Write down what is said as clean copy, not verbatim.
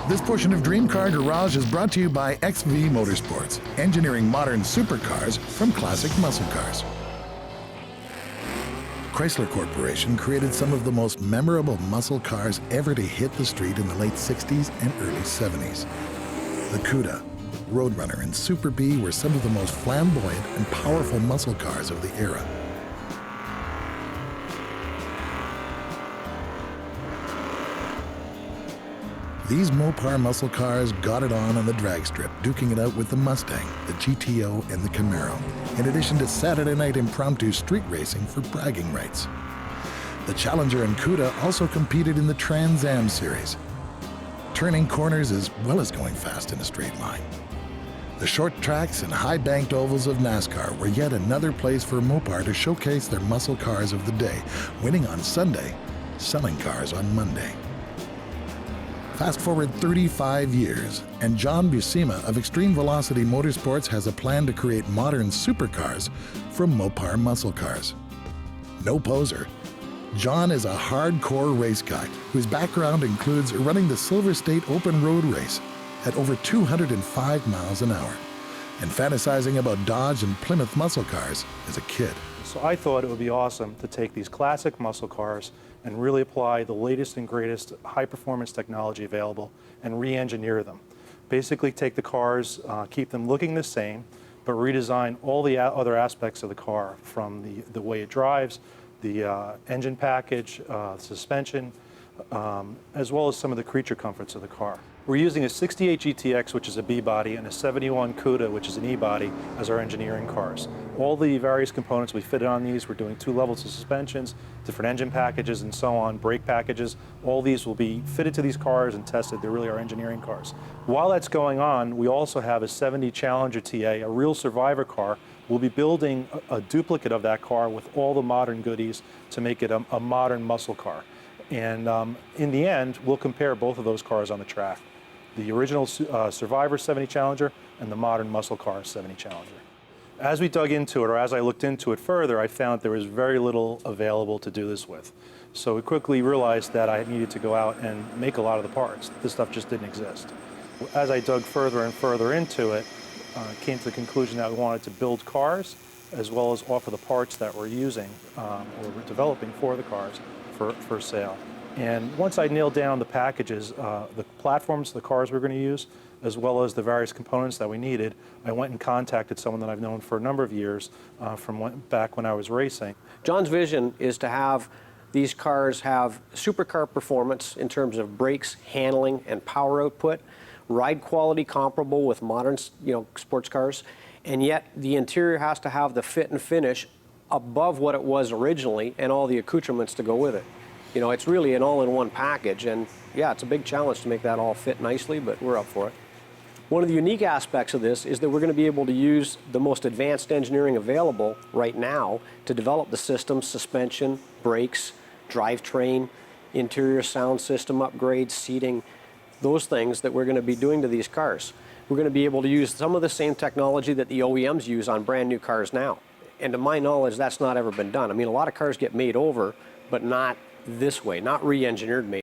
This portion of Dream Car Garage is brought to you by XV Motorsports, engineering modern supercars from classic muscle cars. Chrysler Corporation created some of the most memorable muscle cars ever to hit the street in the late 60s and early 70s. The Cuda, Roadrunner, and Super B were some of the most flamboyant and powerful muscle cars of the era. These Mopar muscle cars got it on the drag strip, duking it out with the Mustang, the GTO, and the Camaro, in addition to Saturday night impromptu street racing for bragging rights. The Challenger and Cuda also competed in the Trans Am series, turning corners as well as going fast in a straight line. The short tracks and high-banked ovals of NASCAR were yet another place for Mopar to showcase their muscle cars of the day, winning on Sunday, selling cars on Monday. Fast forward 35 years, and John Buscema of Xtreme Velocity Motorsports has a plan to create modern supercars from Mopar muscle cars. No poser, John is a hardcore race guy whose background includes running the Silver State Open Road Race at over 205 miles an hour and fantasizing about Dodge and Plymouth muscle cars as a kid. So I thought it would be awesome to take these classic muscle cars and really apply the latest and greatest high-performance technology available and re-engineer them. Basically take the cars, keep them looking the same, but redesign all the other aspects of the car, from the way it drives, the engine package, suspension, as well as some of the creature comforts of the car. We're using a 68 GTX, which is a B-body, and a 71 Cuda, which is an E-body, as our engineering cars. All the various components we fitted on these, we're doing 2 levels of suspensions, different engine packages and so on, brake packages. All these will be fitted to these cars and tested. They're really our engineering cars. While that's going on, we also have a 70 Challenger TA, a real survivor car. We'll be building a duplicate of that car with all the modern goodies to make it a modern muscle car. And in the end, we'll compare both of those cars on the track. The original Survivor 70 Challenger and the modern muscle car 70 Challenger. As we dug into it, or as I looked into it further, I found there was very little available to do this with. So we quickly realized that I needed to go out and make a lot of the parts. This stuff just didn't exist. As I dug further and further into it, came to the conclusion that we wanted to build cars as well as offer the parts that we're using or we're developing for the cars for sale. And once I nailed down the packages, the platforms, the cars we're going to use, as well as the various components that we needed, I went and contacted someone that I've known for a number of years from back when I was racing. John's vision is to have these cars have supercar performance in terms of brakes, handling, and power output, ride quality comparable with modern, sports cars, and yet the interior has to have the fit and finish above what it was originally and all the accoutrements to go with it. It's really an all-in-one package, and yeah, it's a big challenge to make that all fit nicely, but we're up for it. One of the unique aspects of this is that we're going to be able to use the most advanced engineering available right now to develop the system, suspension, brakes, drivetrain, interior sound system upgrades, seating, those things that we're going to be doing to these cars. We're going to be able to use some of the same technology that the OEMs use on brand new cars now. And to my knowledge, that's not ever been done. I mean, a lot of cars get made over, but not this way, not re-engineered made.